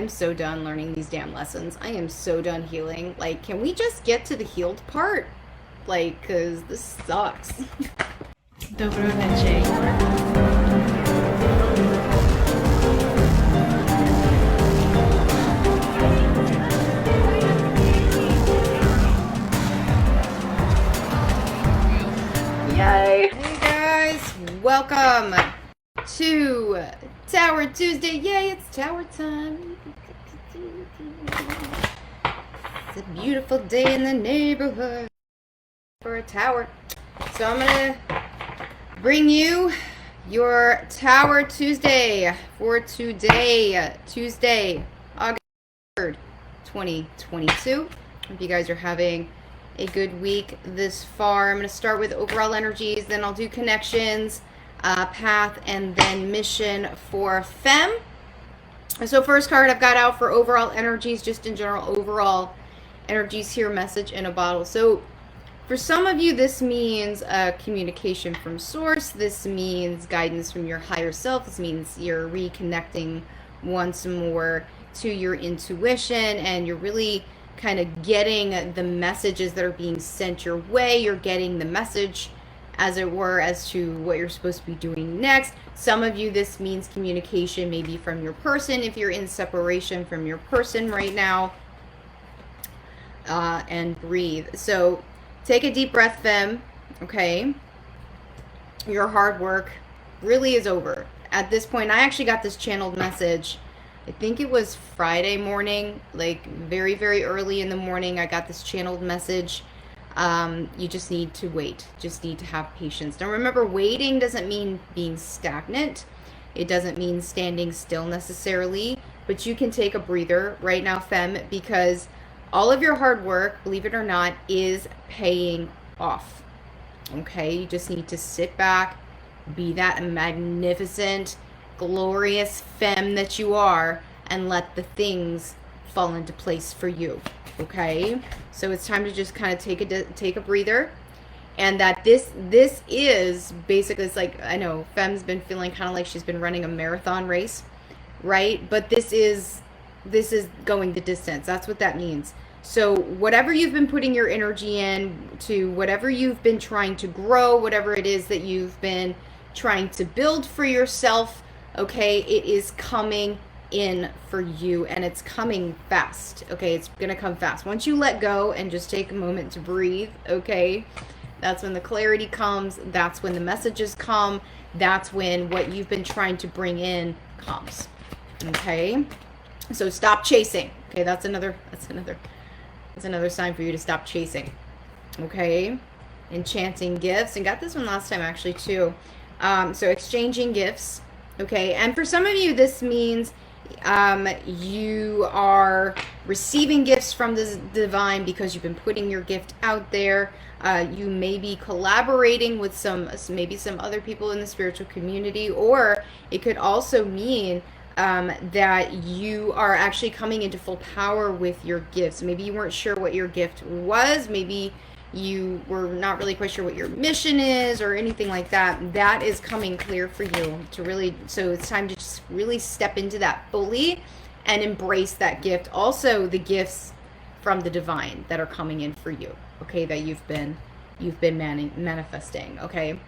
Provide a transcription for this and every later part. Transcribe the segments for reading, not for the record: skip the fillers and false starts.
I'm so done learning these damn lessons. I am so done healing. Like, can we just get to the healed part? Like, because this sucks. Dobro večer. Yay! Hey guys, welcome to Tower Tuesday. Yay, it's tower time. It's a beautiful day in the neighborhood for a tower. So I'm gonna bring you your Tower Tuesday for today, Tuesday, August 3rd, 2022. Hope you guys are having a good week this far. I'm going to start with overall energies, then I'll do connections, path, and then mission for Femme. So first card I've got out for overall energies, just in general overall energies here, message in a bottle. So for some of you, this means communication from source. This means guidance from your higher self. This means you're reconnecting once more to your intuition, and you're really kind of getting the messages that are being sent your way. You're getting the message, as it were, as to what you're supposed to be doing next. Some of you, this means communication maybe from your person, if you're in separation from your person right now. And breathe. So take a deep breath, Femme, okay? Your hard work really is over. At this point, I actually got this channeled message, I think it was Friday morning, like very, very early in the morning. I got this channeled message. You just need to wait. Just need to have patience. Now remember, waiting doesn't mean being stagnant. It doesn't mean standing still necessarily, but you can take a breather right now, Femme, because all of your hard work, believe it or not, is paying off. Okay, you just need to sit back, be that magnificent, glorious femme that you are, and let the things fall into place for you. Okay, so it's time to just kind of take a breather, and that this is basically, it's like, I know Femme's been feeling kind of like she's been running a marathon race, right? But this is going the distance. That's what that means. So whatever you've been putting your energy in to, whatever you've been trying to grow, whatever it is that you've been trying to build for yourself, okay, it is coming in for you, and it's coming fast. Okay, it's gonna come fast. Once you let go and just take a moment to breathe, okay, that's when the clarity comes. That's when the messages come. That's when what you've been trying to bring in comes. Okay, so stop chasing. Okay, that's another sign for you to stop chasing. Okay, enchanting gifts, and got this one last time actually too. So exchanging gifts. Okay, and for some of you, this means you are receiving gifts from the divine because you've been putting your gift out there. You may be collaborating with maybe some other people in the spiritual community, or it could also mean that you are actually coming into full power with your gifts. Maybe you weren't sure what your gift was. Maybe you were not really quite sure what your mission is or anything like that. That is coming clear for you to really, so it's time to just really step into that fully and embrace that gift. Also the gifts from the divine that are coming in for you, okay, that you've been manifesting, okay?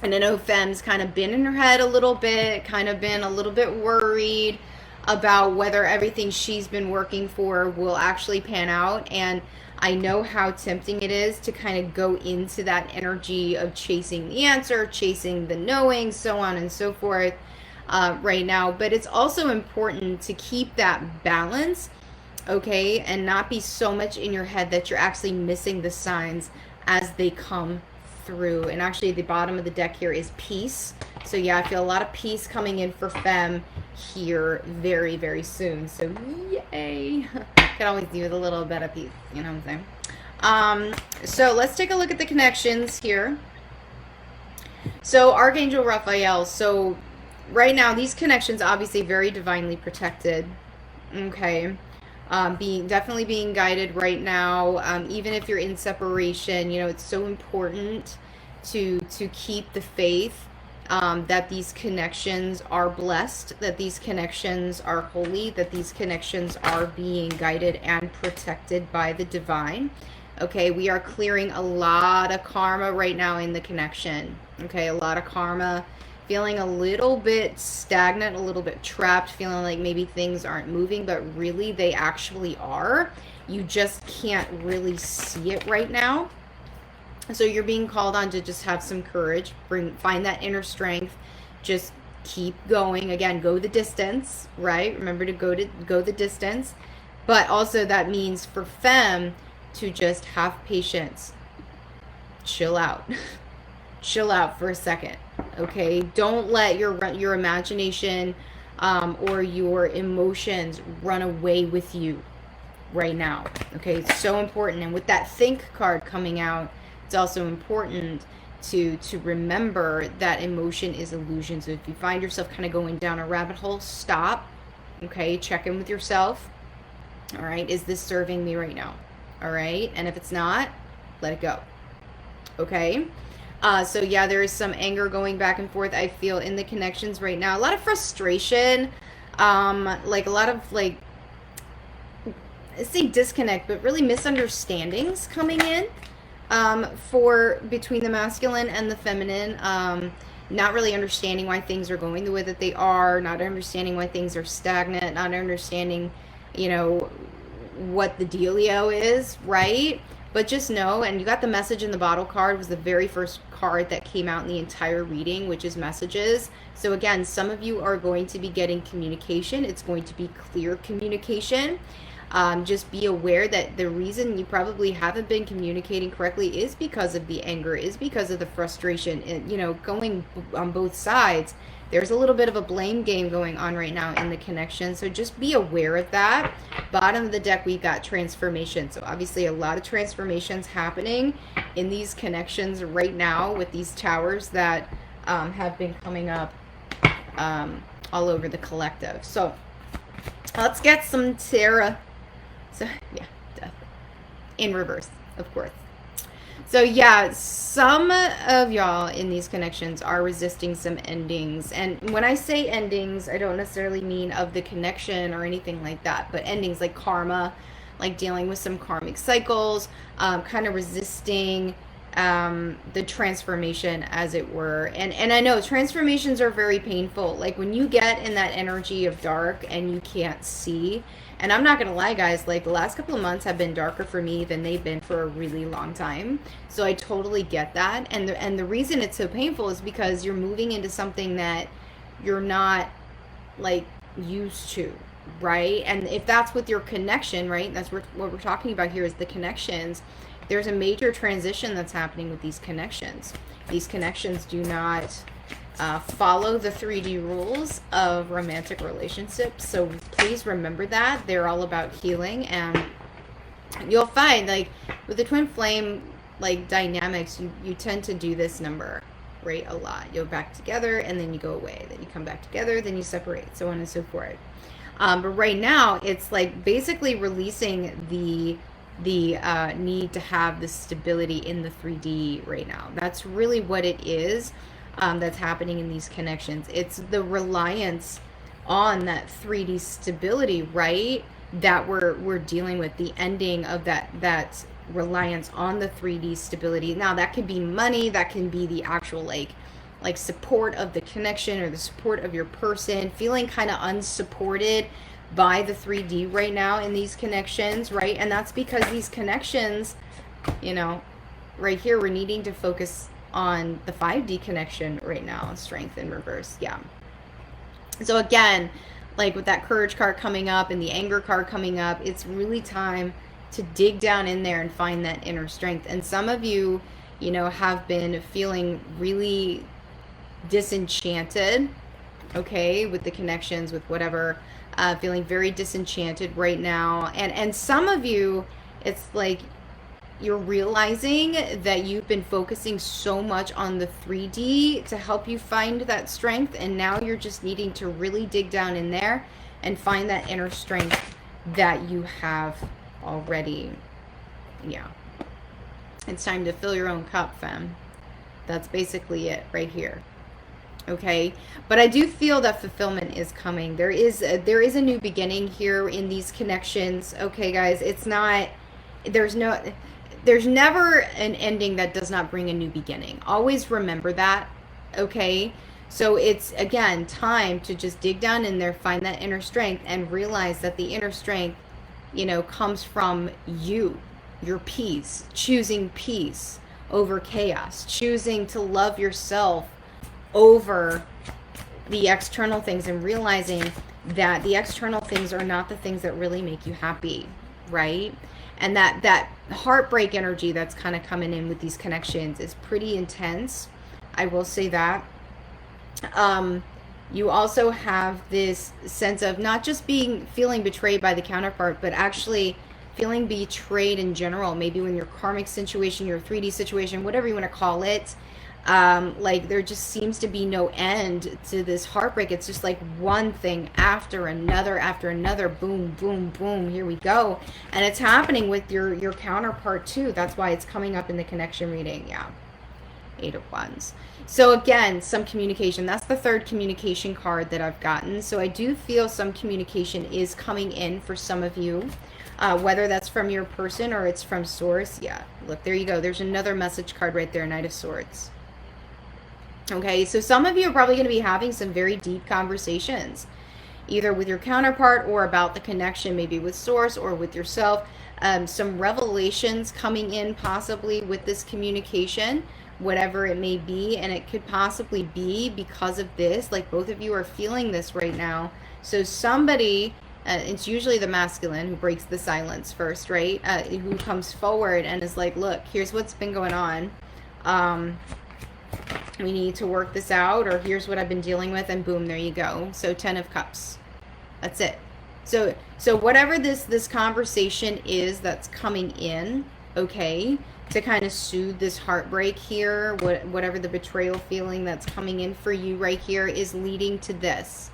And I know Femme's kind of been in her head a little bit, kind of been a little bit worried about whether everything she's been working for will actually pan out. And I know how tempting it is to kind of go into that energy of chasing the answer, chasing the knowing, so on and so forth right now. But it's also important to keep that balance, okay, and not be so much in your head that you're actually missing the signs as they come through. And actually the bottom of the deck here is peace. So yeah, I feel a lot of peace coming in for Femme here very, very soon. So yay. Can always do with a little bit of peace, you know what I'm saying? So let's take a look at the connections here. So Archangel Raphael. So right now these connections obviously very divinely protected. Okay. Definitely being guided right now. Even if you're in separation, you know, it's so important to keep the faith that these connections are blessed, that these connections are holy, that these connections are being guided and protected by the divine. Okay, we are clearing a lot of karma right now in the connection. Okay, a lot of karma, feeling a little bit stagnant, a little bit trapped, feeling like maybe things aren't moving, but really they actually are. You just can't really see it right now. So you're being called on to just have some courage, find that inner strength, just keep going. Again, go the distance, right? Remember to go the distance. But also that means for Femme to just have patience. Chill out. Chill out for a second. Okay? Don't let your imagination or your emotions run away with you right now. Okay? It's so important. And with that think card coming out, it's also important to remember that emotion is illusion. So if you find yourself kind of going down a rabbit hole, stop. Okay? Check in with yourself. All right? Is this serving me right now? All right? And if it's not, let it go. Okay? So yeah, there is some anger going back and forth, I feel, in the connections right now. A lot of frustration, like a lot of, like, I say disconnect, but really misunderstandings coming in for between the masculine and the feminine. Not really understanding why things are going the way that they are, not understanding why things are stagnant, not understanding, you know, what the dealio is, right? But just know, and you got the message in the bottle card, was the very first card that came out in the entire reading, which is messages. So again, some of you are going to be getting communication. It's going to be clear communication. Just be aware that the reason you probably haven't been communicating correctly is because of the anger, is because of the frustration, and, you know, going on both sides. There's a little bit of a blame game going on right now in the connection. So just be aware of that. Bottom of the deck, we've got transformation. So obviously a lot of transformations happening in these connections right now with these towers that have been coming up all over the collective. So let's get some tarot. So yeah, death in reverse, of course. So yeah, some of y'all in these connections are resisting some endings. And when I say endings, I don't necessarily mean of the connection or anything like that, but endings like karma, like dealing with some karmic cycles, kind of resisting the transformation, as it were. And I know transformations are very painful. Like when you get in that energy of dark and you can't see. And I'm not going to lie, guys, like the last couple of months have been darker for me than they've been for a really long time. So I totally get that. And the reason it's so painful is because you're moving into something that you're not like used to, right? And if that's with your connection, right? That's what we're talking about here is the connections. There's a major transition that's happening with these connections. These connections do not follow the 3D rules of romantic relationships. So please remember that. They're all about healing. And you'll find, like, with the twin flame, like, dynamics, you tend to do this number, right, a lot. You'll back together, and then you go away. Then you come back together, then you separate, so on and so forth. But right now, it's, like, basically releasing the need to have the stability in the 3D right now. That's really what it is. That's happening in these connections. It's the reliance on that 3D stability, right? That we're dealing with, the ending of that reliance on the 3D stability. Now that could be money, that can be the actual like support of the connection or the support of your person, feeling kind of unsupported by the 3D right now in these connections, right? And that's because these connections, you know, right here, we're needing to focus on the 5D connection right now, strength in reverse. Yeah. So again, like with that courage card coming up and the anger card coming up, it's really time to dig down in there and find that inner strength. And some of you, you know, have been feeling really disenchanted, okay, with the connections, with whatever, feeling very disenchanted right now. And some of you, it's like you're realizing that you've been focusing so much on the 3D to help you find that strength, and now you're just needing to really dig down in there and find that inner strength that you have already. Yeah. It's time to fill your own cup, femme. That's basically it right here. Okay, but I do feel that fulfillment is coming. There is a new beginning here in these connections. Okay, guys, it's not, there's no, there's never an ending that does not bring a new beginning. Always remember that. Okay, so it's again time to just dig down in there, find that inner strength, and realize that the inner strength, comes from you, your peace, choosing peace over chaos, choosing to love yourself over the external things, and realizing that the external things are not the things that really make you happy, right? And that heartbreak energy that's kind of coming in with these connections is pretty intense. I will say that. You also have this sense of not just feeling betrayed by the counterpart, but actually feeling betrayed in general. Maybe when your karmic situation, your 3D situation, whatever you want to call it, like there just seems to be no end to this heartbreak. It's just like one thing after another, boom, boom, boom, here we go. And it's happening with your counterpart too. That's why it's coming up in the connection reading. Yeah. 8 of Wands. So again, some communication. That's the third communication card that I've gotten. So I do feel some communication is coming in for some of you, whether that's from your person or it's from source. Yeah, look, there you go. There's another message card right there, Knight of Swords. Okay, so some of you are probably going to be having some very deep conversations, either with your counterpart or about the connection, maybe with source or with yourself. Some revelations coming in possibly with this communication, whatever it may be, and it could possibly be because of this, like both of you are feeling this right now. So somebody, it's usually the masculine who breaks the silence first, right? Who comes forward and is like, look, here's what's been going on. We need to work this out, or here's what I've been dealing with, and boom, there you go. So 10 of Cups. That's it. So whatever this conversation is that's coming in, okay, to kind of soothe this heartbreak here, whatever the betrayal feeling that's coming in for you right here is leading to this.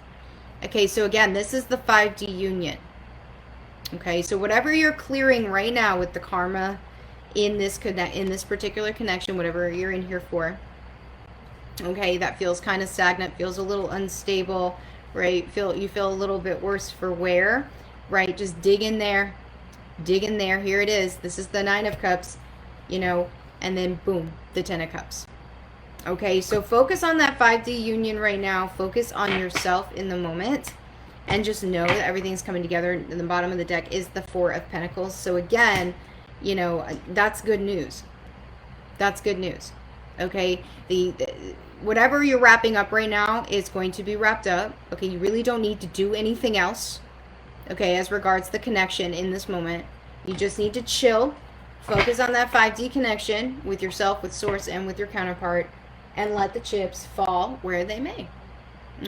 Okay, so again, this is the 5D union. Okay, so whatever you're clearing right now with the karma in this particular connection, whatever you're in here for, okay, that feels kind of stagnant, feels a little unstable, right? You feel a little bit worse for wear, right? Just dig in there. Dig in there. Here it is. This is the 9 of Cups, and then boom, the 10 of Cups. Okay, so focus on that 5D union right now. Focus on yourself in the moment, and just know that everything's coming together. In the bottom of the deck is the 4 of Pentacles. So again, that's good news. That's good news. Okay, whatever you're wrapping up right now is going to be wrapped up. Okay, you really don't need to do anything else. Okay, as regards the connection in this moment, you just need to chill, focus on that 5D connection with yourself, with source, and with your counterpart, and let the chips fall where they may.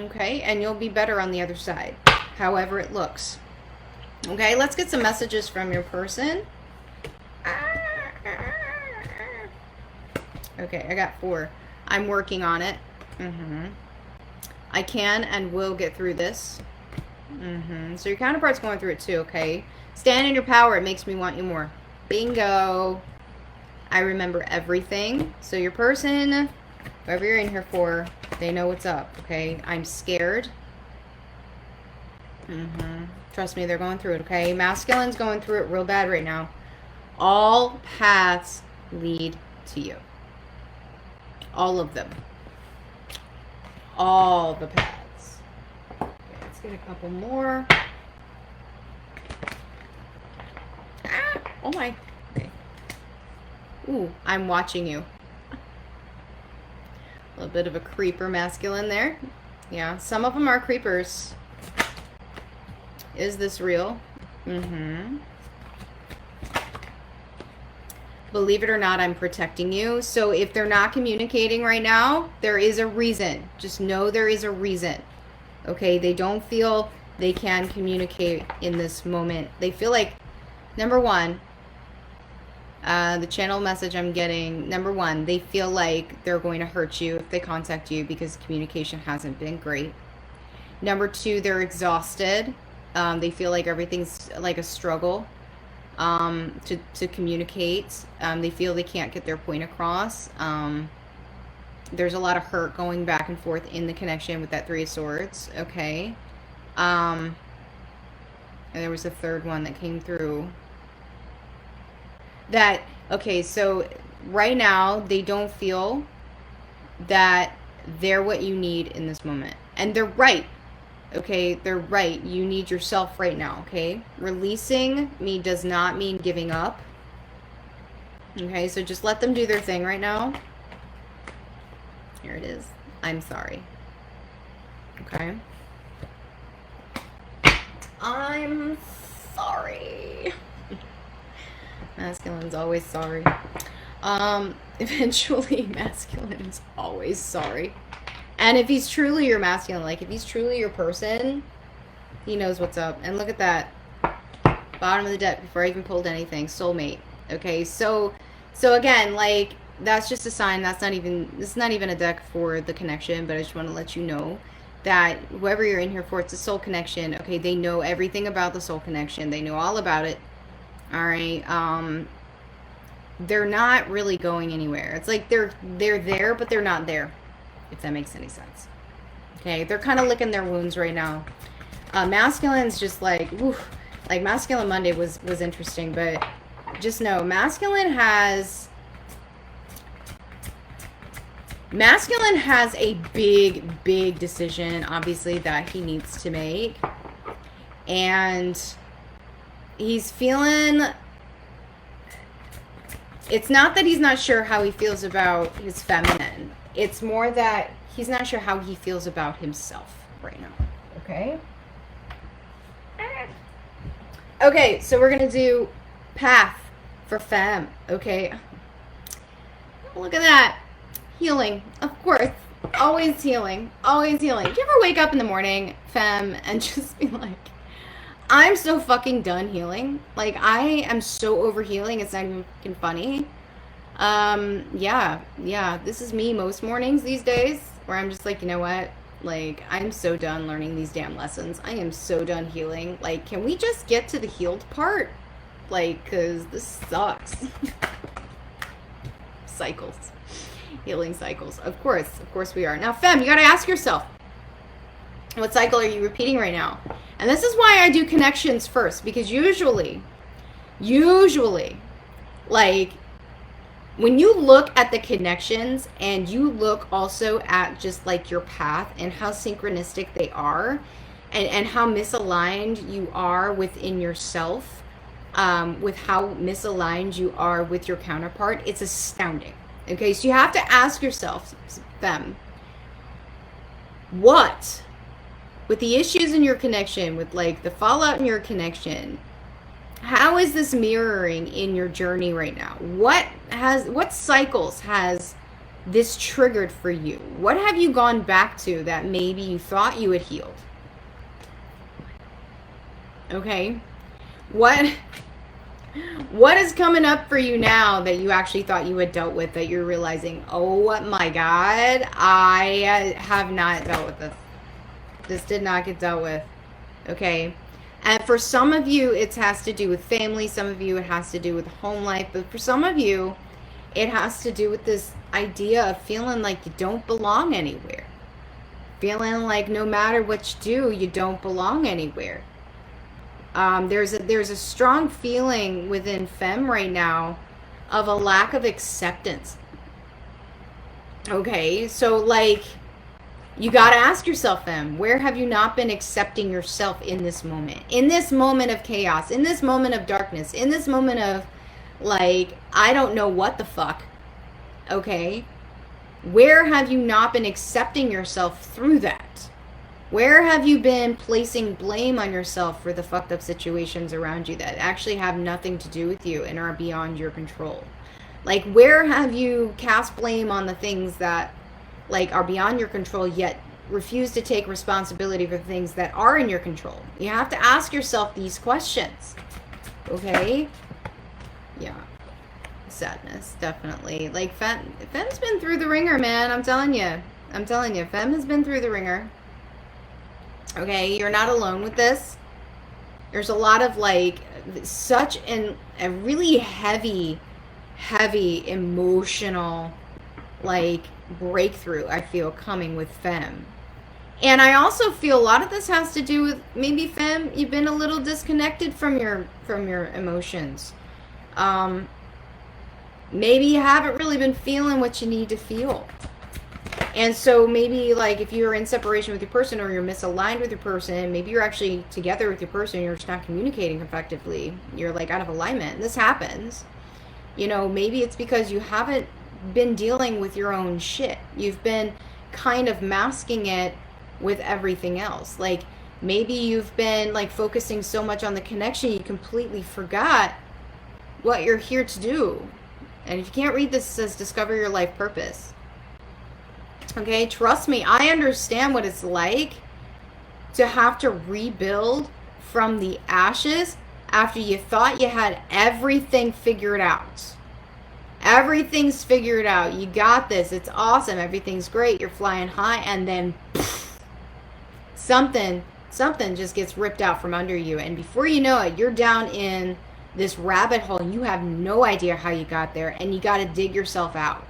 Okay, and you'll be better on the other side, however it looks. Okay, let's get some messages from your person. Okay, I got 4. I'm working on it. I can and will get through this. So your counterpart's going through it too, okay? Stand in your power. It makes me want you more. Bingo. I remember everything. So your person, whoever you're in here for, they know what's up, okay? I'm scared. Trust me, they're going through it, okay? Masculine's going through it real bad right now. All paths lead to you. All of them. All the paths. Okay, let's get a couple more. Ah, oh my. Okay. Ooh, I'm watching you. A little bit of a creeper masculine there. Yeah, some of them are creepers. Is this real? Believe it or not, I'm protecting you. So if they're not communicating right now, there is a reason. Just know there is a reason. Okay, they don't feel they can communicate in this moment. They feel like, number one, the channel message I'm getting, number one, they feel like they're going to hurt you if they contact you because communication hasn't been great. Number two, they're exhausted. They feel like everything's like a struggle to communicate. They feel they can't get their point across. There's a lot of hurt going back and forth in the connection with that Three of Swords, okay? And there was a third one that came through. That, okay, so right now, they don't feel that they're what you need in this moment. And they're right, okay? They're right. You need yourself right now, okay? Releasing me does not mean giving up. Okay, so just let them do their thing right now. Here it is. I'm sorry. Okay. I'm sorry. Masculine's always sorry. Eventually, masculine is always sorry. And if he's truly your masculine, like if he's truly your person, he knows what's up. And look at that. Bottom of the deck before I even pulled anything. Soulmate. Okay, so again, like, that's just a sign. This is not even a deck for the connection, but I just want to let you know that whoever you're in here for, it's a soul connection. Okay, they know everything about the soul connection. They know all about it. All right. They're not really going anywhere. It's like they're there, but they're not there, if that makes any sense. Okay, they're kind of licking their wounds right now. Masculine's just like, oof, like Masculine Monday was interesting, but just know Masculine has a big decision, obviously, that he needs to make. And he's feeling, it's not that he's not sure how he feels about his feminine. It's more that he's not sure how he feels about himself right now. Okay? Okay, so we're going to do Path for Femme. Okay? Look at that. Healing. Of course. Always healing. Always healing. Do you ever wake up in the morning, Femme, and just be like, I'm so fucking done healing. Like, I am so over healing, it's not even fucking funny. Yeah, this is me most mornings these days, where I'm just like, you know what? Like, I'm so done learning these damn lessons. I am so done healing. Like, can we just get to the healed part? Like, because this sucks. Cycles. Healing cycles. Of course we are. Now, Femme, you gotta ask yourself, what cycle are you repeating right now? And this is why I do connections first, because usually, like, when you look at the connections and you look also at just like your path and how synchronistic they are, and how misaligned you are within yourself, with how misaligned you are with your counterpart, it's astounding. Okay, so you have to ask yourself, Femme, what, with the issues in your connection, with like the fallout in your connection, how is this mirroring in your journey right now? What cycles has this triggered for you? What have you gone back to that maybe you thought you had healed? Okay, what is coming up for you now that you actually thought you had dealt with, that you're realizing, oh my God, I have not dealt with this. This did not get dealt with. Okay. And for some of you, it has to do with family. Some of you, it has to do with home life. But for some of you, it has to do with this idea of feeling like you don't belong anywhere. Feeling like no matter what you do, you don't belong anywhere. There's a strong feeling within Femme right now of a lack of acceptance. Okay, so like, you got to ask yourself, Femme, where have you not been accepting yourself in this moment? In this moment of chaos, in this moment of darkness, in this moment of, like, I don't know what the fuck, okay? Where have you not been accepting yourself through that? Where have you been placing blame on yourself for the fucked up situations around you that actually have nothing to do with you and are beyond your control? Like, where have you cast blame on the things that, like, are beyond your control, yet refuse to take responsibility for things that are in your control? You have to ask yourself these questions. Okay? Yeah. Sadness, definitely. Like, Femme's been through the ringer, man. I'm telling you. Femme has been through the ringer. Okay? You're not alone with this. There's a lot of, like, such a really heavy emotional like breakthrough I feel coming with Femme. And I also feel a lot of this has to do with maybe Femme, you've been a little disconnected from your emotions. Maybe you haven't really been feeling what you need to feel. And so maybe like if you're in separation with your person or you're misaligned with your person, maybe you're actually together with your person, you're just not communicating effectively. You're like out of alignment. This happens. You know, maybe it's because you haven't been dealing with your own shit. You've been kind of masking it with everything else. Like maybe you've been like focusing so much on the connection you completely forgot what you're here to do. And if you can't read this, it says discover your life purpose. Okay, trust me, I understand what it's like to have to rebuild from the ashes after you thought you had everything figured out. Everything's figured out. You got this. It's awesome. Everything's great. You're flying high, and then poof, something just gets ripped out from under you, and before you know it, you're down in this rabbit hole and you have no idea how you got there, and you got to dig yourself out.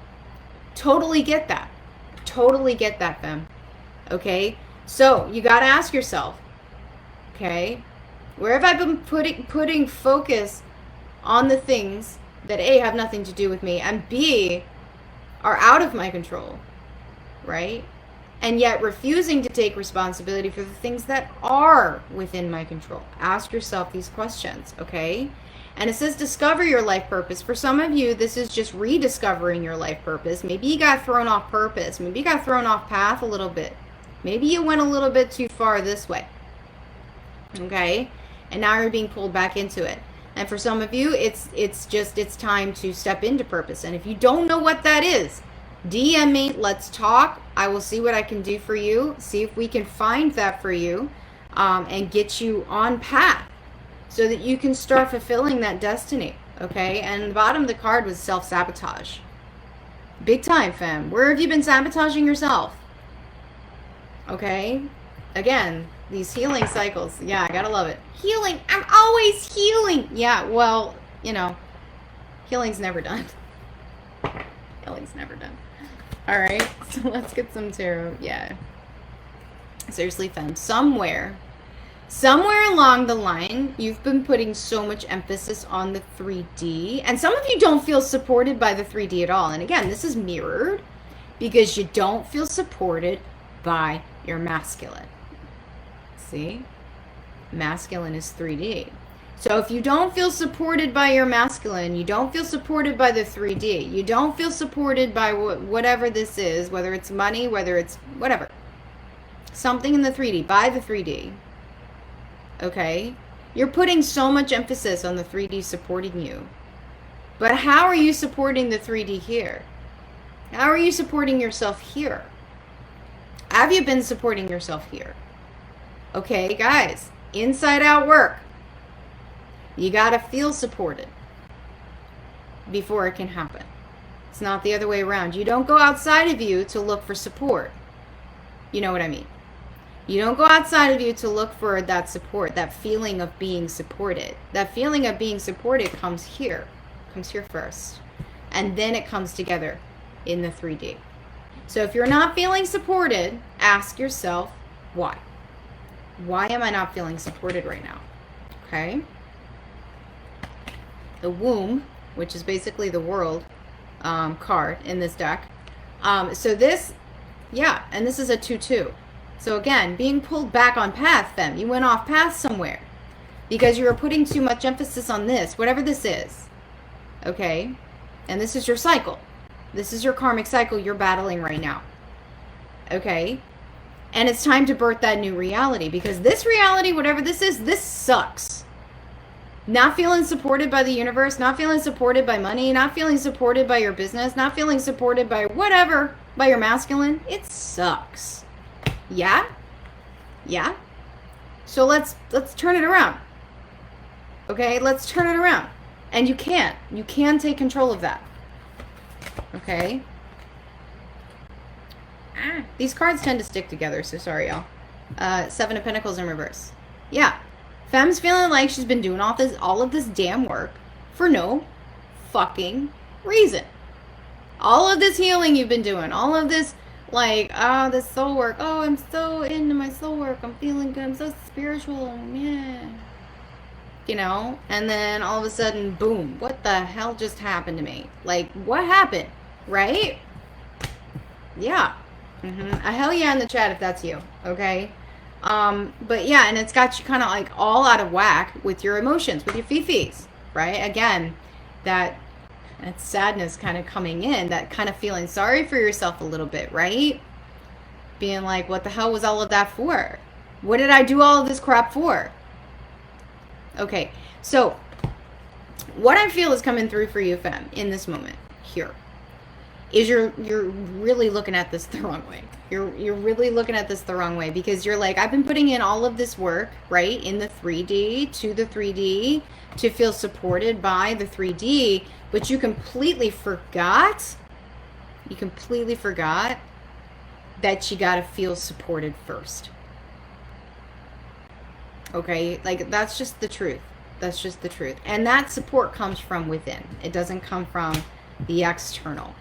Totally get that. Totally get that, Femme. Okay? So, you got to ask yourself, okay, where have I been putting focus on the things that A, have nothing to do with me, and B, are out of my control, right? And yet refusing to take responsibility for the things that are within my control. Ask yourself these questions, okay? And it says discover your life purpose. For some of you, this is just rediscovering your life purpose. Maybe you got thrown off purpose. Maybe you got thrown off path a little bit. Maybe you went a little bit too far this way. Okay? And now you're being pulled back into it. And for some of you, it's time to step into purpose. And if you don't know what that is, DM me, let's talk. I will see what I can do for you. See if we can find that for you and get you on path, so that you can start fulfilling that destiny, okay? And the bottom of the card was self-sabotage. Big time, Femme. Where have you been sabotaging yourself? Okay? Again, these healing cycles. Yeah, I gotta love it. Healing. I'm always healing. Yeah, well, you know, healing's never done. Healing's never done. All right, so let's get some tarot. Yeah. Seriously, Femme. Somewhere along the line, you've been putting so much emphasis on the 3D, and some of you don't feel supported by the 3D at all. And again, this is mirrored because you don't feel supported by your masculine. See? Masculine is 3D. So if you don't feel supported by your masculine, you don't feel supported by the 3D, you don't feel supported by whatever this is, whether it's money, whether it's whatever, something in the 3D, by the 3D. Okay, you're putting so much emphasis on the 3D supporting you, but how are you supporting the 3D here? How are you supporting yourself here? Have you been supporting yourself here? Okay, guys, inside out work. You gotta feel supported before it can happen. It's not the other way around. You don't go outside of you to look for support. You know what I mean? You don't go outside of you to look for that support, that feeling of being supported. That feeling of being supported comes here first. And then it comes together in the 3D. So if you're not feeling supported, ask yourself, why? Why am I not feeling supported right now? Okay? The womb, which is basically the world card in this deck. So this, yeah, and this is a 2-2. So again, being pulled back on path, Femme. You went off path somewhere because you were putting too much emphasis on this, whatever this is. Okay? And this is your cycle. This is your karmic cycle you're battling right now. Okay? And it's time to birth that new reality, because this reality, whatever this is, this sucks. Not feeling supported by the universe, not feeling supported by money, not feeling supported by your business, not feeling supported by whatever, by your masculine, it sucks. Yeah? Yeah? So let's turn it around. Okay? Let's turn it around. And you can. You can take control of that. Okay? These cards tend to stick together, so sorry, y'all. 7 of Pentacles in reverse. Yeah. Femme's feeling like she's been doing all of this damn work for no fucking reason. All of this healing you've been doing, all of this, like, this soul work. Oh, I'm so into my soul work. I'm feeling good. I'm so spiritual. Yeah. You know? And then all of a sudden, boom. What the hell just happened to me? Like, what happened? Right? Yeah. A hell yeah in the chat if that's you. Okay? But yeah, and it's got you kind of like all out of whack with your emotions, with your fifis. Right? Again, that sadness kind of coming in, that kind of feeling sorry for yourself a little bit, right? Being like, what the hell was all of that for? What did I do all of this crap for? Okay, so what I feel is coming through for you, Femme, in this moment here, is you're really looking at this the wrong way. You're really looking at this the wrong way, because you're like, I've been putting in all of this work, right, in the 3D, to the 3D, to feel supported by the 3D, but you completely forgot that you gotta feel supported first. Okay, like, that's just the truth. That's just the truth. And that support comes from within. It doesn't come from the external.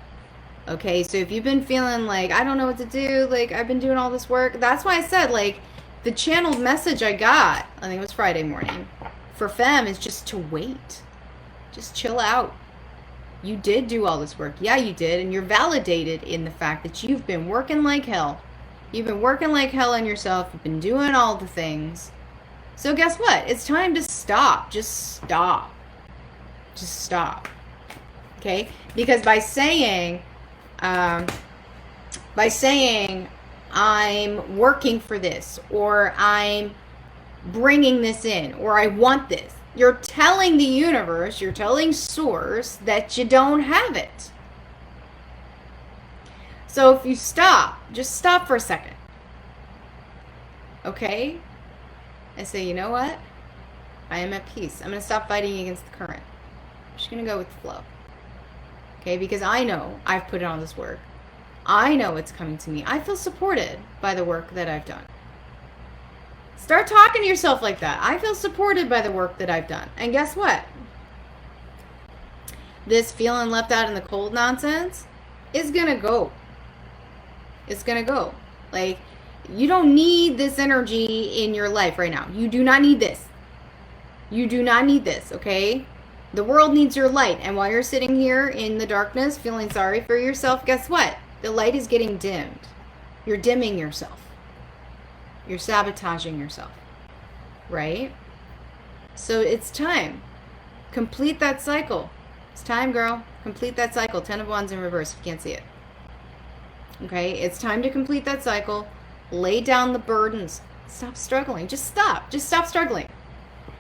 Okay, so if you've been feeling like, I don't know what to do, like, I've been doing all this work, that's why I said, like, the channeled message I got, I think it was Friday morning, for Femme is just to wait. Just chill out. You did do all this work. Yeah, you did. And you're validated in the fact that you've been working like hell. You've been working like hell on yourself. You've been doing all the things. So guess what? It's time to stop. Just stop. Just stop. Okay? Because by saying I'm working for this, or I'm bringing this in, or I want this, you're telling the universe, you're telling source that you don't have it. So if you stop, just stop for a second. Okay? And say, you know what? I am at peace. I'm going to stop fighting against the current. I'm just going to go with the flow. Okay? Because I know I've put in all this work. I know it's coming to me. I feel supported by the work that I've done. Start talking to yourself like that. I feel supported by the work that I've done. And guess what? This feeling left out in the cold nonsense is going to go. It's going to go. Like, you don't need this energy in your life right now. You do not need this. You do not need this, okay? The world needs your light. And while you're sitting here in the darkness feeling sorry for yourself, guess what? The light is getting dimmed. You're dimming yourself. You're sabotaging yourself, right? So it's time. Complete that cycle. It's time, girl. Complete that cycle. 10 of Wands in reverse if you can't see it. Okay? It's time to complete that cycle. Lay down the burdens. Stop struggling. Just stop. Just stop struggling.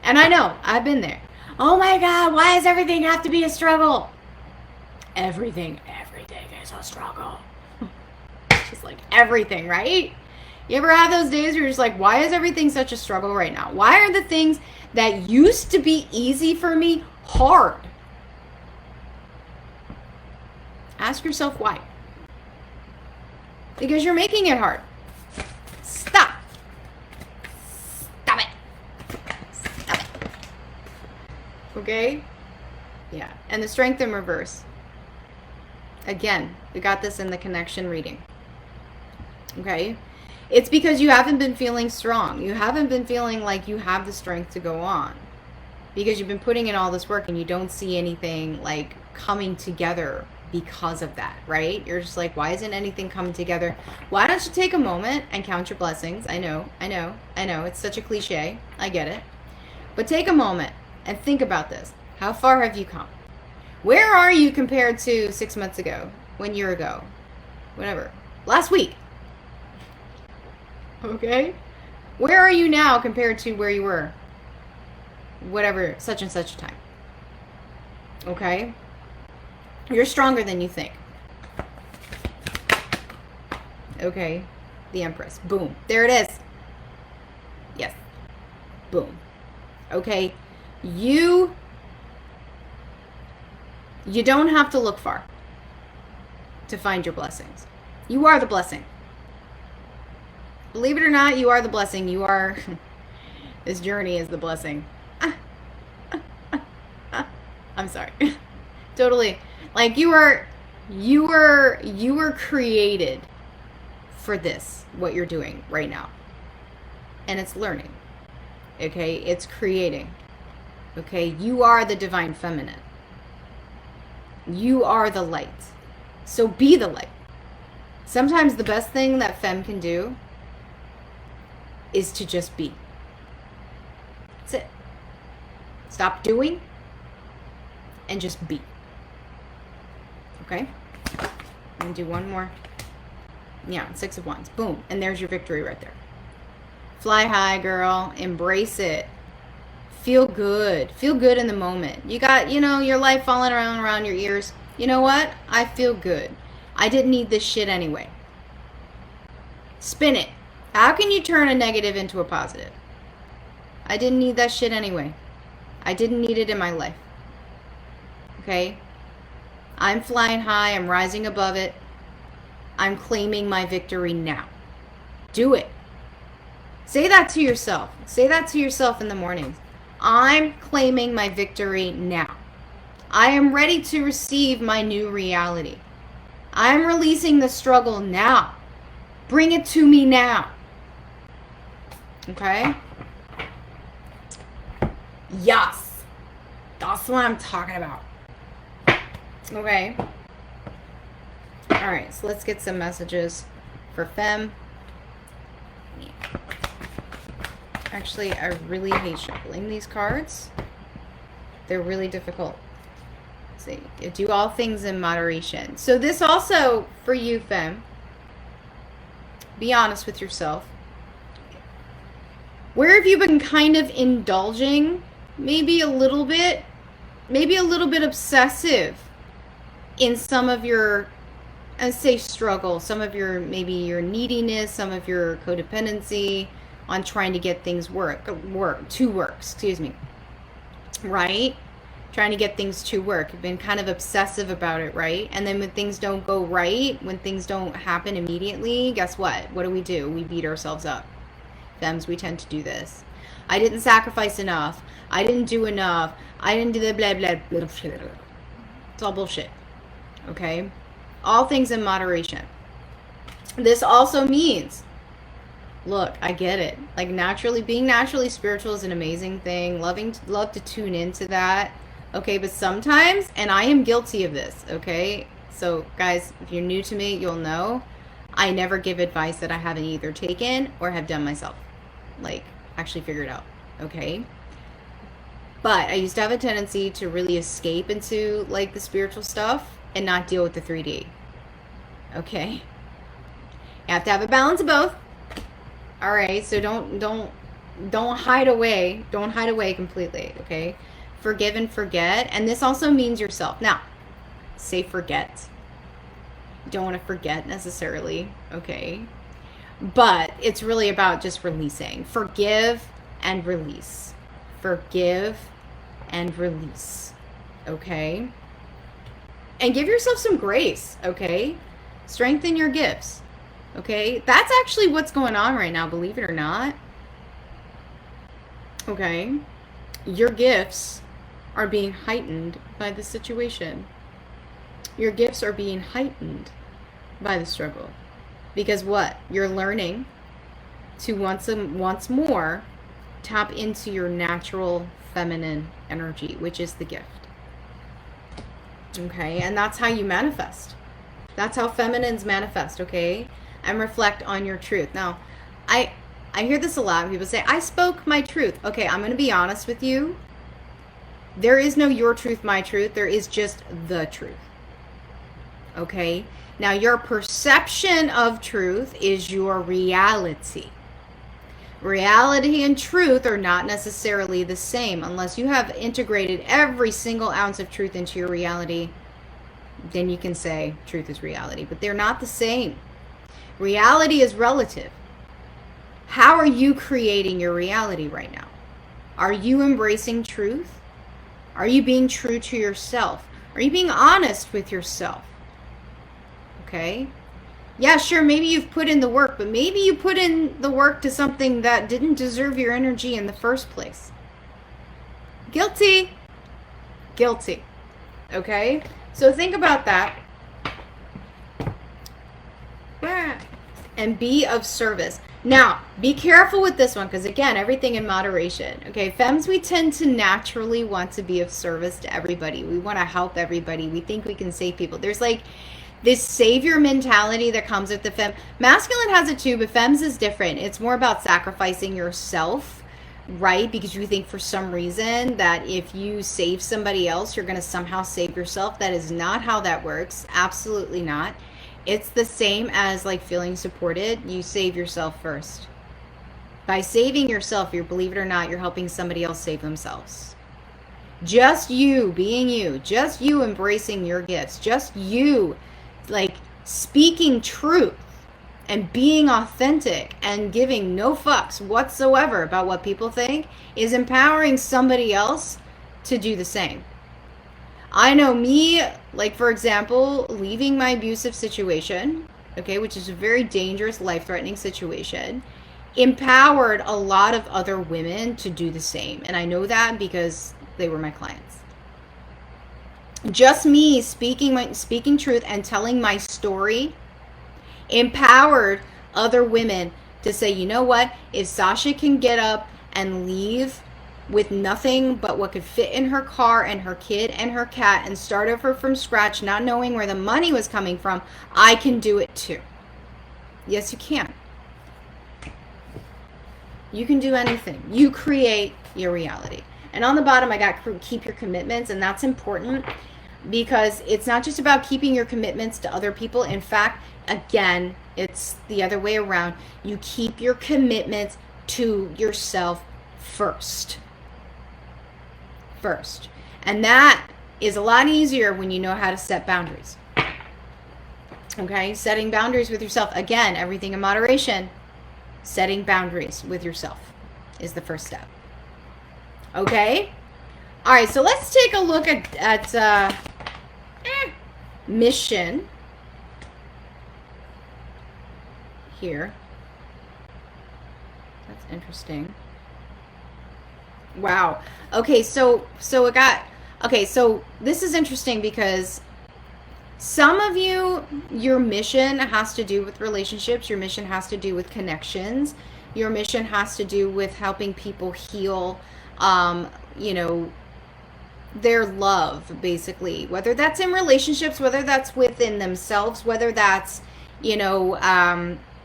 And I know, I've been there. Oh my God, why does everything have to be a struggle? Everything is a struggle. Just like everything, right? You ever have those days where you're just like, why is everything such a struggle right now? Why are the things that used to be easy for me hard? Ask yourself why. Because you're making it hard. Stop. Stop it. Stop it. Okay? Yeah. And the strength in reverse. Again, we got this in the connection reading. Okay? It's because you haven't been feeling strong. You haven't been feeling like you have the strength to go on. Because you've been putting in all this work and you don't see anything like coming together because of that, right? You're just like, why isn't anything coming together? Why don't you take a moment and count your blessings? I know. It's such a cliche. I get it. But take a moment and think about this. How far have you come? Where are you compared to 6 months ago, 1 year ago, whatever, last week? Okay? Where are you now compared to where you were? Whatever, such and such a time. Okay? You're stronger than you think. Okay? The Empress. Boom. There it is. Yes. Boom. Okay? You don't have to look far to find your blessings. You are the blessing. Believe it or not, you are the blessing. You are... This journey is the blessing. I'm sorry. Totally. Like, you are You were created for this, what you're doing right now. And it's learning. Okay? It's creating. Okay? You are the divine feminine. You are the light. So be the light. Sometimes the best thing that Femme can do is to just be. That's it. Stop doing and just be. Okay? I'm going to do one more. Yeah, 6 of Wands. Boom. And there's your victory right there. Fly high, girl. Embrace it. Feel good. Feel good in the moment. You got, your life falling around your ears. You know what? I feel good. I didn't need this shit anyway. Spin it. How can you turn a negative into a positive? I didn't need that shit anyway. I didn't need it in my life. Okay? I'm flying high. I'm rising above it. I'm claiming my victory now. Do it. Say that to yourself. Say that to yourself in the mornings. I'm claiming my victory now. I am ready to receive my new reality. I'm releasing the struggle now. Bring it to me now. Okay? Yes. That's what I'm talking about. Okay. All right, so let's get some messages for Femme. Actually, I really hate shuffling these cards. They're really difficult. Let's see, do all things in moderation. So this also, for you, Femme, be honest with yourself. Where have you been kind of indulging? Maybe a little bit obsessive in some of your, I say struggle, some of your, maybe your neediness, some of your codependency on trying to get things work, excuse me. Right? Trying to get things to work. You've been kind of obsessive about it, right? And then when things don't go right, when things don't happen immediately, guess what? What do? We beat ourselves up. Femmes, we tend to do this. I didn't sacrifice enough. I didn't do enough. I didn't do the blah, blah, blah, blah, blah. It's all bullshit. Okay? All things in moderation. This also means, look, I get it. Like being naturally spiritual is an amazing thing. Love to tune into that. Okay, but sometimes, and I am guilty of this, okay? So guys, if you're new to me, you'll know I never give advice that I haven't either taken or have done myself. Like, actually figured out, okay? But I used to have a tendency to really escape into like the spiritual stuff and not deal with the 3D. Okay? You have to have a balance of both. All right, so don't hide away. Don't hide away completely, okay? Forgive and forget. And this also means yourself. Now, say forget. You don't want to forget necessarily, okay? But it's really about just releasing. Forgive and release. Forgive and release, okay? And give yourself some grace, okay? Strengthen your gifts, okay? That's actually what's going on right now, believe it or not. Okay? Your gifts are being heightened by the situation. Your gifts are being heightened by the struggle. Because what? You're learning to once more tap into your natural feminine energy, which is the gift. Okay? And that's how you manifest. That's how feminines manifest, okay? And reflect on your truth. Now, I hear this a lot. People say, I spoke my truth. Okay, I'm going to be honest with you. There is no your truth, my truth. There is just the truth. Okay? Now, your perception of truth is your reality. Reality and truth are not necessarily the same. Unless you have integrated every single ounce of truth into your reality, then you can say truth is reality. But they're not the same. Reality is relative. How are you creating your reality right now? Are you embracing truth? Are you being true to yourself? Are you being honest with yourself? Okay? Yeah, sure, maybe you've put in the work, but maybe you put in the work to something that didn't deserve your energy in the first place. Guilty. Guilty. Okay? So think about that. and be of service. Now, be careful with this one, because again, everything in moderation. Okay, femmes, we tend to naturally want to be of service to everybody. We want to help everybody. We think we can save people. There's like this savior mentality that comes with the femme. Masculine has it too, but femmes is different. It's more about sacrificing yourself, right? Because you think for some reason that if you save somebody else, you're going to somehow save yourself. That is not how that works. Absolutely not. It's the same as like feeling supported. You save yourself first. By saving yourself, you believe it or not, you're helping somebody else save themselves. Just you being you, just you embracing your gifts, just you like speaking truth and being authentic and giving no fucks whatsoever about what people think is empowering somebody else to do the same. I know me, like for example, leaving my abusive situation, okay, which is a very dangerous, life-threatening situation, empowered a lot of other women to do the same. And I know that because they were my clients. Just me speaking truth and telling my story empowered other women to say, you know what, if Sasha can get up and leave with nothing but what could fit in her car and her kid and her cat and start over from scratch, not knowing where the money was coming from, I can do it too. Yes, you can. You can do anything. You create your reality. And on the bottom, I got keep your commitments, and that's important because it's not just about keeping your commitments to other people. In fact, again, it's the other way around. You keep your commitments to yourself first. And that is a lot easier when you know how to set boundaries. Okay, setting boundaries with yourself. Again, everything in moderation. Setting boundaries with yourself is the first step. Okay? All right, so let's take a look at mission here. That's interesting. Wow. Okay, so this is interesting because some of you, your mission has to do with relationships. Your mission has to do with connections. Your mission has to do with helping people heal, their love, basically. Whether that's in relationships, whether that's within themselves, whether that's,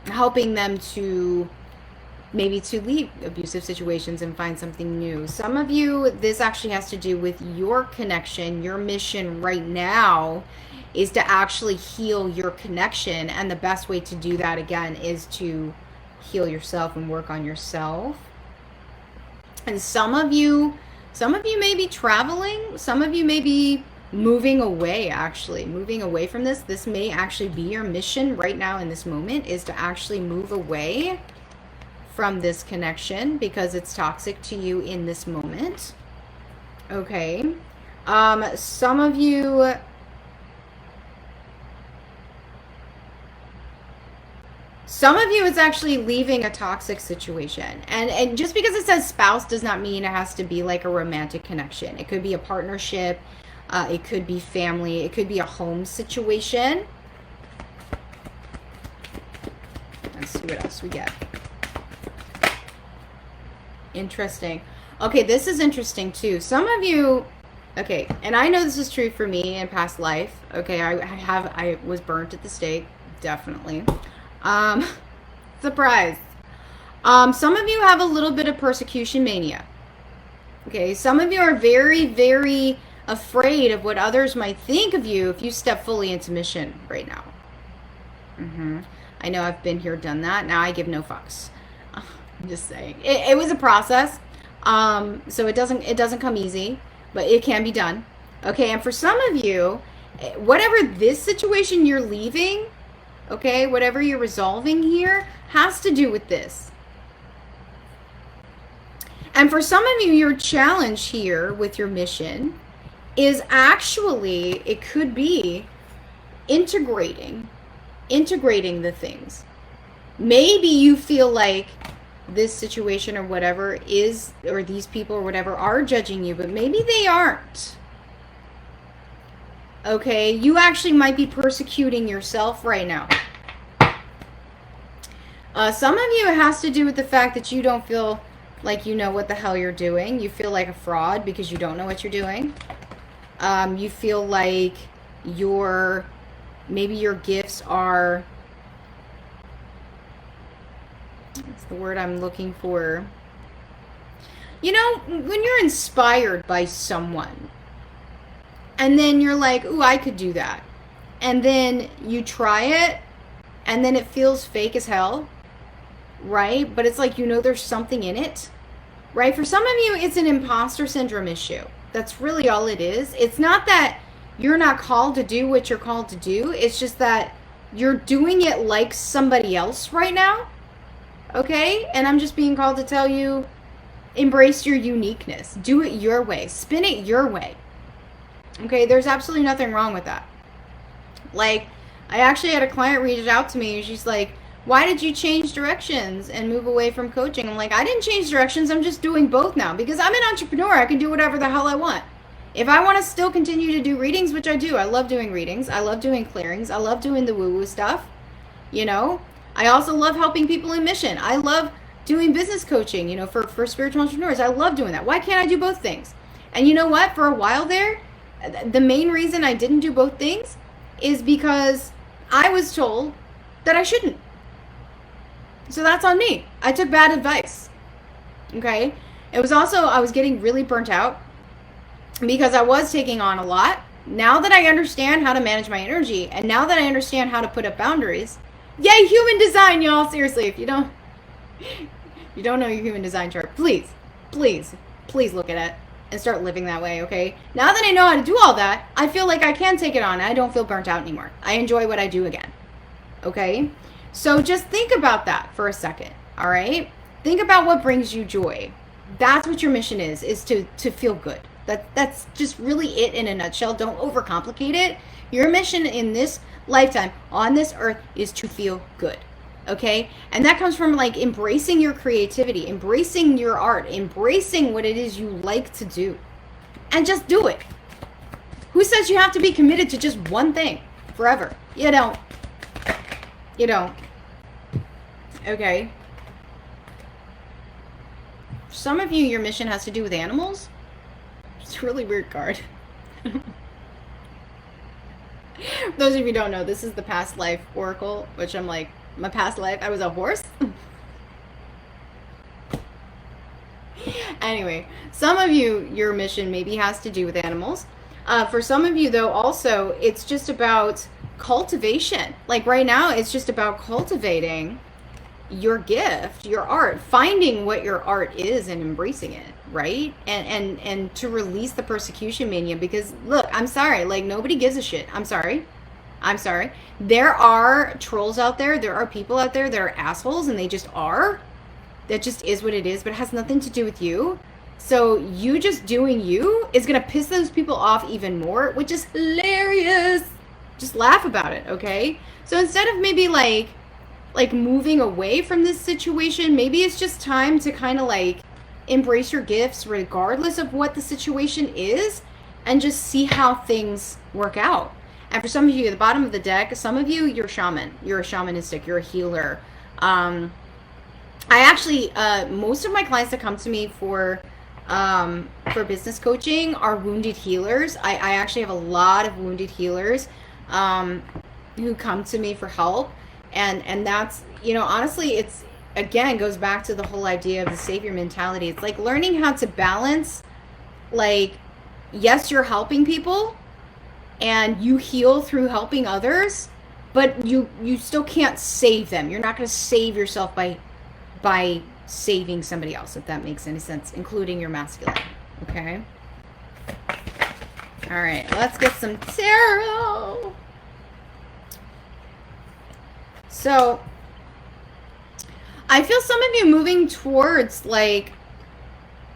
helping them to maybe to leave abusive situations and find something new. Some of you, this actually has to do with your connection. Your mission right now is to actually heal your connection. And the best way to do that, again, is to heal yourself and work on yourself. And some of you may be traveling. Some of you may be moving away from this. This may actually be your mission right now in this moment, is to actually move away from this connection because it's toxic to you in this moment. Okay. Some of you, it's actually leaving a toxic situation. And just because it says spouse does not mean it has to be like a romantic connection. It could be a partnership. It could be family. It could be a home situation. Let's see what else we get. Interesting. Okay, this is interesting too. Some of you, okay, and I know this is true for me in past life. Okay, I was burnt at the stake, definitely. Surprise. Some of you have a little bit of persecution mania. Okay, some of you are very, very afraid of what others might think of you if you step fully into mission right now. I know I've been here, done that. Now I give no fucks. I'm just saying. It was a process. So it doesn't come easy, but it can be done. Okay, and for some of you, whatever this situation you're leaving, okay, whatever you're resolving here has to do with this. And for some of you, your challenge here with your mission is actually, it could be integrating the things. Maybe you feel like this situation or whatever is, or these people or whatever are judging you, but maybe they aren't. Okay, you actually might be persecuting yourself right now. Some of you, it has to do with the fact that you don't feel like you know what the hell you're doing. You feel like a fraud because you don't know what you're doing. You feel like maybe your gifts are, what's the word I'm looking for? You know, when you're inspired by someone, and then you're like, ooh, I could do that. And then you try it, and then it feels fake as hell, right? But it's like, you know, there's something in it, right? For some of you, it's an imposter syndrome issue. That's really all it is. It's not that you're not called to do what you're called to do. It's just that you're doing it like somebody else right now, okay? And I'm just being called to tell you, embrace your uniqueness. Do it your way. Spin it your way. Okay, there's absolutely nothing wrong with that. Like, I actually had a client reach out to me, and she's like, why did you change directions and move away from coaching? I'm like, I didn't change directions. I'm just doing both now because I'm an entrepreneur. I can do whatever the hell I want. If I want to still continue to do readings, which I do, I love doing readings. I love doing clearings. I love doing the woo-woo stuff. You know, I also love helping people in mission. I love doing business coaching, you know, for spiritual entrepreneurs. I love doing that. Why can't I do both things? And you know what? For a while there, the main reason I didn't do both things is because I was told that I shouldn't. So that's on me. I took bad advice. Okay? It was also, I was getting really burnt out because I was taking on a lot. Now that I understand how to manage my energy, and now that I understand how to put up boundaries, yay, human design, y'all. Seriously, if you don't know your human design chart, please look at it and start living that way, okay? Now that I know how to do all that, I feel like I can take it on. I don't feel burnt out anymore. I enjoy what I do again, okay? So just think about that for a second, all right? Think about what brings you joy. That's what your mission is to feel good. That's just really it in a nutshell. Don't overcomplicate it. Your mission in this lifetime on this earth is to feel good, okay? And that comes from like embracing your creativity, embracing your art, embracing what it is you like to do, and just do it. Who says you have to be committed to just one thing forever? You don't. You don't. Okay. Some of you, your mission has to do with animals. It's a really weird card. Those of you who don't know, this is the past life oracle, which I'm like, my past life, I was a horse. Anyway, some of you, your mission maybe has to do with animals. For some of you, though, also, it's just about cultivation. Like right now, it's just about cultivating your gift, your art, finding what your art is and embracing it, right? And to release the persecution mania, because look, I'm sorry, like nobody gives a shit. I'm sorry. There are trolls out there. There are people out there that are assholes, and they just are. That just is what it is, but it has nothing to do with you. So you just doing you is gonna piss those people off even more, which is hilarious. Just laugh about it, okay? So instead of maybe like moving away from this situation, maybe it's just time to kind of like embrace your gifts regardless of what the situation is, and just see how things work out. And for some of you at the bottom of the deck, some of you, you're shaman, you're a shamanistic, you're a healer. I actually, most of my clients that come to me for business coaching are wounded healers. I actually have a lot of wounded healers who come to me for help. And that's, you know, honestly, it's, again, goes back to the whole idea of the savior mentality. It's like learning how to balance, like, yes, you're helping people and you heal through helping others, but you still can't save them. You're not going to save yourself by saving somebody else, if that makes any sense, including your masculine, okay? All right, let's get some tarot. So I feel some of you moving towards like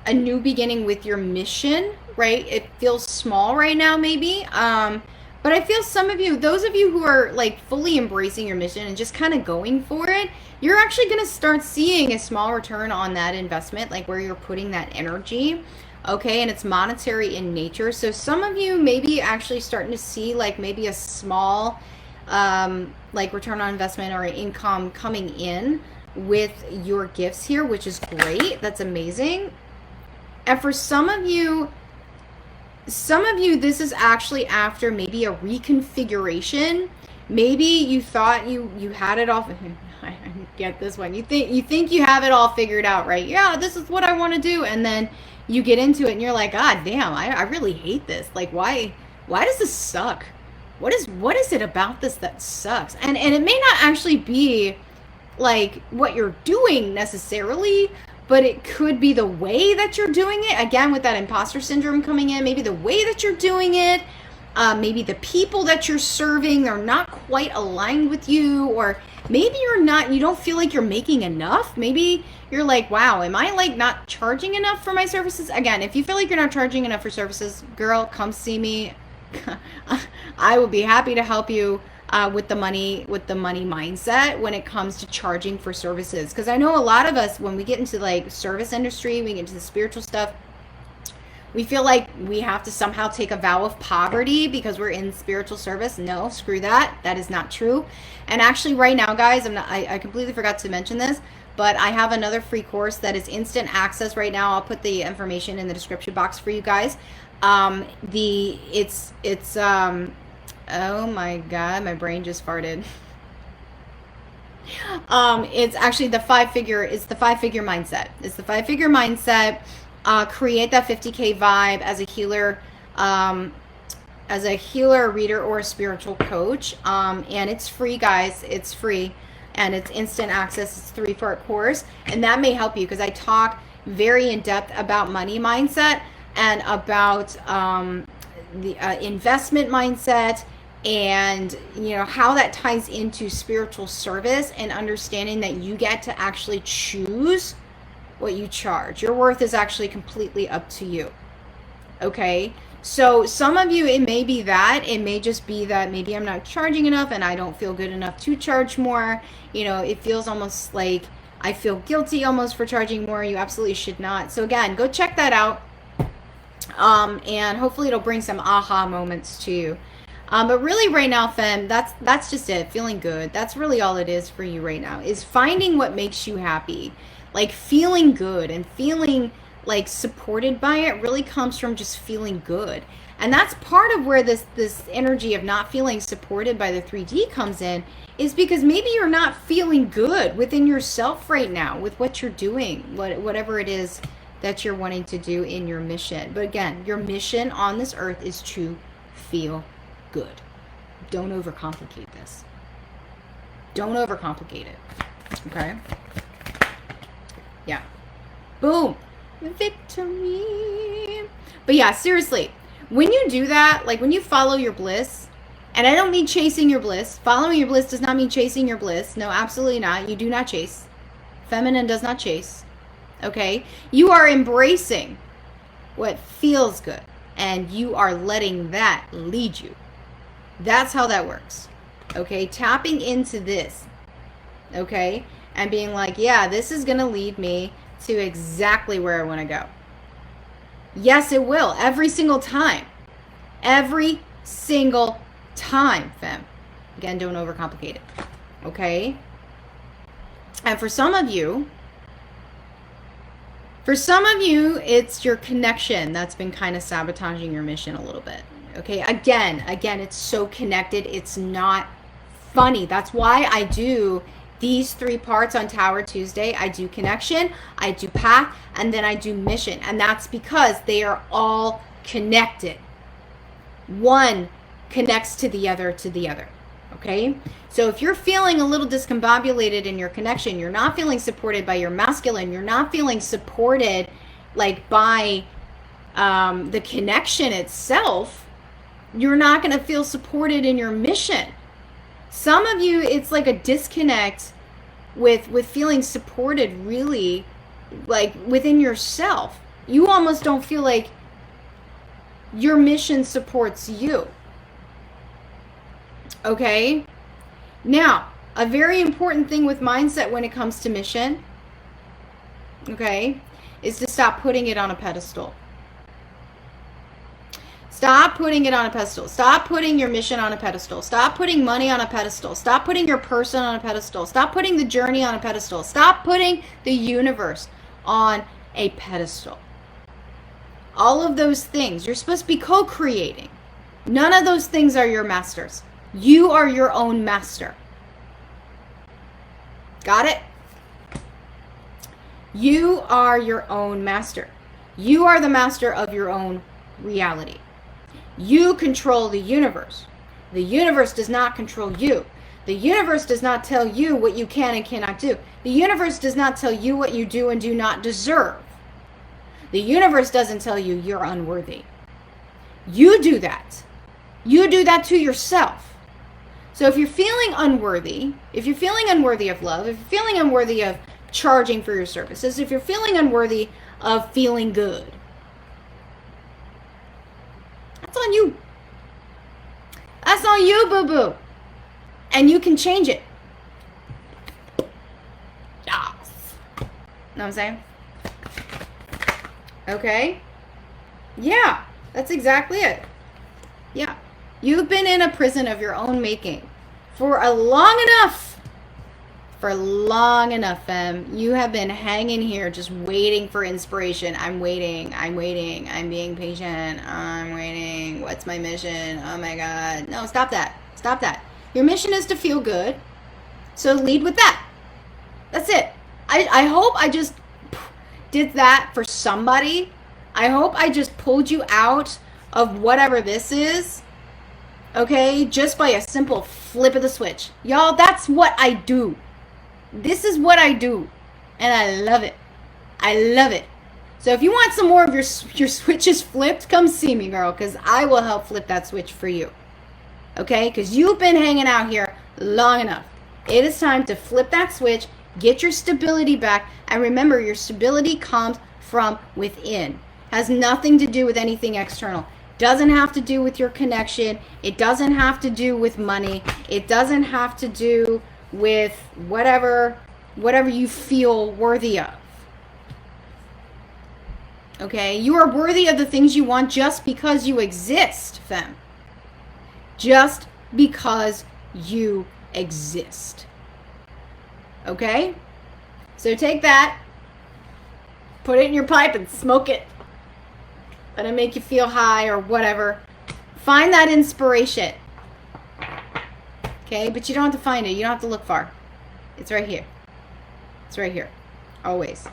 a new beginning with your mission, right? It feels small right now, maybe. But I feel some of you, those of you who are like fully embracing your mission and just kind of going for it, you're actually going to start seeing a small return on that investment, like where you're putting that energy. Okay, and it's monetary in nature. So some of you maybe actually starting to see like maybe a small like return on investment or income coming in with your gifts here, which is great. That's amazing. And for some of you, this is actually after maybe a reconfiguration. Maybe you thought you had it all. I get this one. You think you have it all figured out, right? Yeah, this is what I want to do. And then you get into it and you're like, God damn, I really hate this. Like, why does this suck? What is it about this that sucks? And it may not actually be like what you're doing necessarily, but it could be the way that you're doing it. Again, with that imposter syndrome coming in, maybe the way that you're doing it, maybe the people that you're serving, they're not quite aligned with you, or maybe you don't feel like you're making enough. Maybe you're like, wow, am I like not charging enough for my services? Again, if you feel like you're not charging enough for services, girl, come see me. I will be happy to help you with the money mindset when it comes to charging for services. Because I know a lot of us, when we get into like service industry, we get into the spiritual stuff, we feel like we have to somehow take a vow of poverty because we're in spiritual service. No, screw that. That is not true. And actually right now, guys, I completely forgot to mention this, but I have another free course that is instant access right now. I'll put the information in the description box for you guys. Oh my God, my brain just farted. It's actually the five-figure mindset. It's the 5-figure mindset. Create that 50K vibe as a healer, a reader, or a spiritual coach. And it's free, guys. It's free. And it's instant access. It's a 3-part course. And that may help you because I talk very in depth about money mindset and about the investment mindset, and how that ties into spiritual service, and understanding that you get to actually choose what you charge. Your worth is actually completely up to you. Okay, so some of you, it may be that, it may just be that maybe I'm not charging enough and I don't feel good enough to charge more. It feels almost like I feel guilty almost for charging more. You absolutely should not. So again, go check that out. And hopefully it'll bring some aha moments to you. But really right now, Femme, that's just it. Feeling good. That's really all it is for you right now, is finding what makes you happy. Like feeling good and feeling like supported by it really comes from just feeling good. And that's part of where this energy of not feeling supported by the 3D comes in, is because maybe you're not feeling good within yourself right now with what you're doing, whatever it is that you're wanting to do in your mission. But again, your mission on this earth is to feel good. Don't overcomplicate this. Don't overcomplicate it. Okay? Yeah. Boom. Victory. But yeah, seriously, when you do that, like when you follow your bliss, and I don't mean chasing your bliss. Following your bliss does not mean chasing your bliss. No, absolutely not. You do not chase. Feminine does not chase. Okay? You are embracing what feels good, and you are letting that lead you. That's how that works. Okay? Tapping into this. Okay? And being like, yeah, this is going to lead me to exactly where I want to go. Yes, it will. Every single time. Every single time, Femme. Again, don't overcomplicate it. Okay? And for some of you, it's your connection that's been kind of sabotaging your mission a little bit. Okay? Again, it's so connected. It's not funny. That's why I do these 3 parts on Tower Tuesday. I do connection, I do path, and then I do mission. And that's because they are all connected. One connects to the other, okay? So if you're feeling a little discombobulated in your connection, you're not feeling supported by your masculine, you're not feeling supported like by the connection itself, you're not going to feel supported in your mission. Some of you, it's like a disconnect with feeling supported, really, like within yourself. You almost don't feel like your mission supports you. Okay? Now, a very important thing with mindset when it comes to mission, okay, is to stop putting it on a pedestal. Stop putting it on a pedestal. Stop putting your mission on a pedestal. Stop putting money on a pedestal. Stop putting your person on a pedestal. Stop putting the journey on a pedestal. Stop putting the universe on a pedestal. All of those things, you're supposed to be co-creating. None of those things are your masters. You are your own master. Got it? You are your own master. You are the master of your own reality. You control the universe. The universe does not control you. The universe does not tell you what you can and cannot do. The universe does not tell you what you do and do not deserve. The universe doesn't tell you you're unworthy. You do that. You do that to yourself. So if you're feeling unworthy, if you're feeling unworthy of love, if you're feeling unworthy of charging for your services, if you're feeling unworthy of feeling good, that's on you. That's on you, boo-boo. And you can change it. Yes. Know what I'm saying? Okay? Yeah, that's exactly it. Yeah. You've been in a prison of your own making for long enough. For long enough, Femme. You have been hanging here just waiting for inspiration. I'm waiting. I'm being patient. I'm waiting. What's my mission? Oh my God. No, stop that. Stop that. Your mission is to feel good. So lead with that. That's it. I hope I just did that for somebody. I hope I just pulled you out of whatever this is. Okay? Just by a simple flip of the switch. Y'all, that's what I do. This is what I do, and I love it. I love it. So if you want some more of your switches flipped, come see me, girl, because I will help flip that switch for you. Okay? Because you've been hanging out here long enough. It is time to flip that switch, get your stability back, and remember, your stability comes from within. Has nothing to do with anything external. Doesn't have to do with your connection. It doesn't have to do with money. It doesn't have to do with whatever you feel worthy of. Okay? You are worthy of the things you want just because you exist, Femme. Just because you exist. Okay? So take that, put it in your pipe and smoke it. Let it make you feel high or whatever. Find that inspiration. Okay, but you don't have to find it. You don't have to look far. It's right here. It's right here. Always.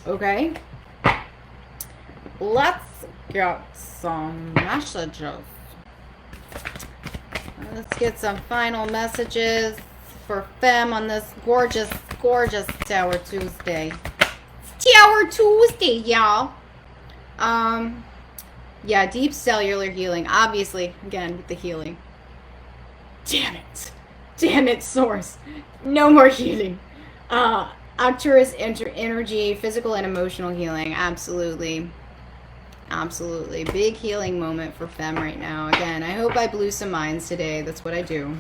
Okay? Let's get some messages. Let's get some final messages for Femme on this gorgeous, gorgeous Tower Tuesday. It's Tower Tuesday, y'all. Yeah, deep cellular healing. Obviously, again, with the healing. Damn it. Damn it, Source. No more healing. Arcturus energy, physical and emotional healing. Absolutely. Absolutely. Big healing moment for Femme right now. Again, I hope I blew some minds today. That's what I do.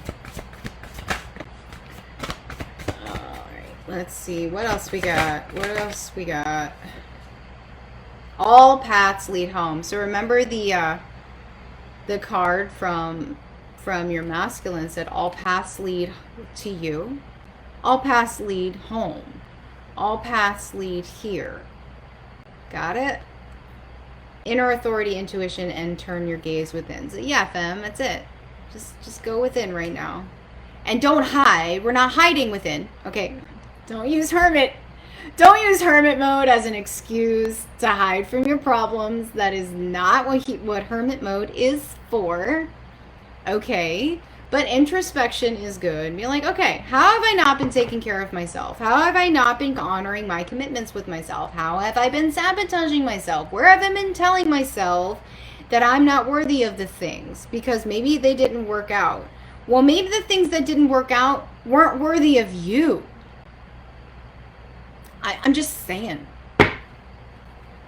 Alright, let's see. What else we got? What else we got? All paths lead home. So remember the card from your masculine said all paths lead to you. All paths lead home. All paths lead here. Got it? Inner authority, intuition, and turn your gaze within. So yeah, Femme, that's it. Just go within right now. And don't hide. We're not hiding within. Okay. Don't use hermit. Don't use hermit mode as an excuse to hide from your problems. That is not what hermit mode is for. Okay, but introspection is good. Be like, okay, how have I not been taking care of myself? How have I not been honoring my commitments with myself? How have I been sabotaging myself? Where have I been telling myself that I'm not worthy of the things because maybe they didn't work out? Well, maybe the things that didn't work out weren't worthy of you. I'm just saying.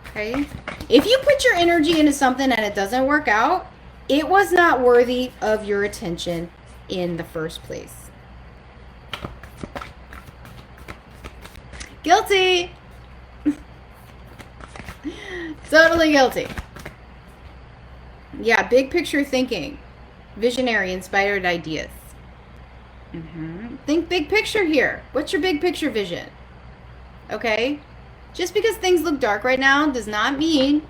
Okay? If you put your energy into something and it doesn't work out, it was not worthy of your attention in the first place. Guilty. Totally guilty. Yeah, big picture thinking. Visionary, inspired ideas. Think big picture here. What's your big picture vision? Okay? Just because things look dark right now does not mean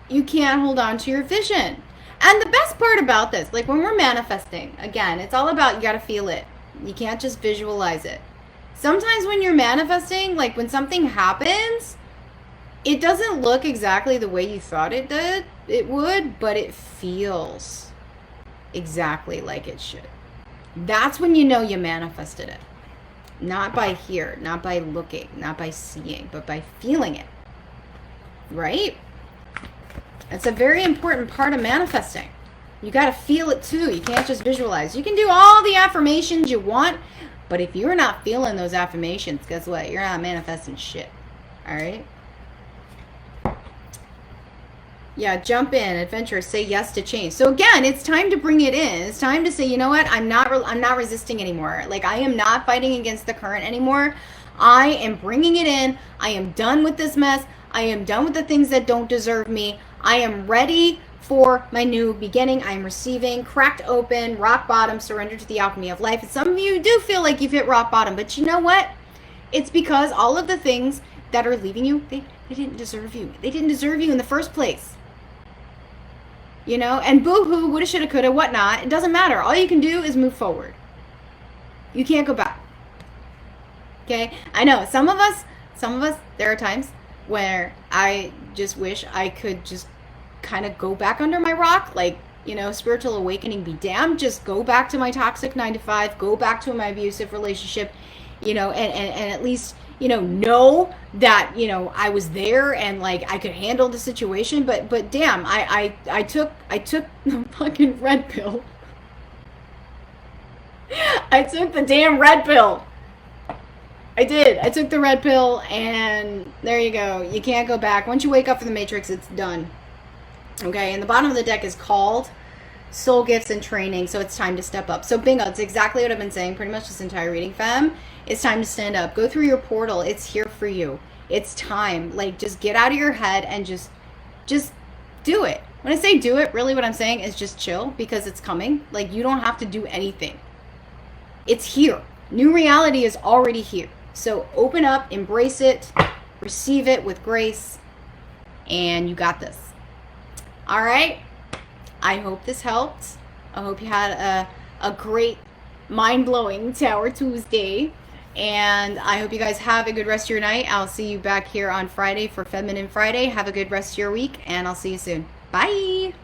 you can't hold on to your vision. And the best part about this, like when we're manifesting, again, it's all about you got to feel it. You can't just visualize it. Sometimes when you're manifesting, like when something happens, it doesn't look exactly the way you thought it would, but it feels exactly like it should. That's when you know you manifested it. Not by here, not by looking, not by seeing, but by feeling it. Right? It's a very important part of manifesting. You got to feel it too. You can't just visualize. You can do all the affirmations you want, but if you're not feeling those affirmations, guess what? You're not manifesting shit. All right? Yeah, jump in, adventurous, say yes to change. So again, it's time to bring it in. It's time to say, you know what? I'm not resisting anymore. Like I am not fighting against the current anymore. I am bringing it in. I am done with this mess. I am done with the things that don't deserve me. I am ready for my new beginning. I am receiving, cracked open, rock bottom, surrender to the alchemy of life. And some of you do feel like you've hit rock bottom, but you know what? It's because all of the things that are leaving you, they didn't deserve you. They didn't deserve you in the first place. You know, and boo-hoo, woulda, shoulda, coulda, whatnot. It doesn't matter. All you can do is move forward. You can't go back. Okay? I know, some of us, there are times where I just wish I could just kind of go back under my rock. Like, you know, spiritual awakening be damned. Just go back to my toxic 9-to-5. Go back to my abusive relationship. You know, and at least, you know that, you know, I was there and like I could handle the situation, but damn, I took the fucking red pill. I took the damn red pill. I did. I took the red pill and there you go. You can't go back. Once you wake up from the matrix, it's done. Okay, and the bottom of the deck is called soul gifts and training, so it's time to step up. So bingo, it's exactly what I've been saying pretty much this entire reading, fam. It's time to stand up. Go through your portal. It's here for you. It's time. Like, just get out of your head and just do it. When I say do it, really what I'm saying is just chill, because it's coming. Like, you don't have to do anything. It's here. New reality is already here. So open up, embrace it, receive it with grace, and you got this. All right? I hope this helped. I hope you had a great, mind-blowing Tower Tuesday. And I hope you guys have a good rest of your night. I'll see you back here on Friday for Feminine Friday. Have a good rest of your week, and I'll see you soon. Bye!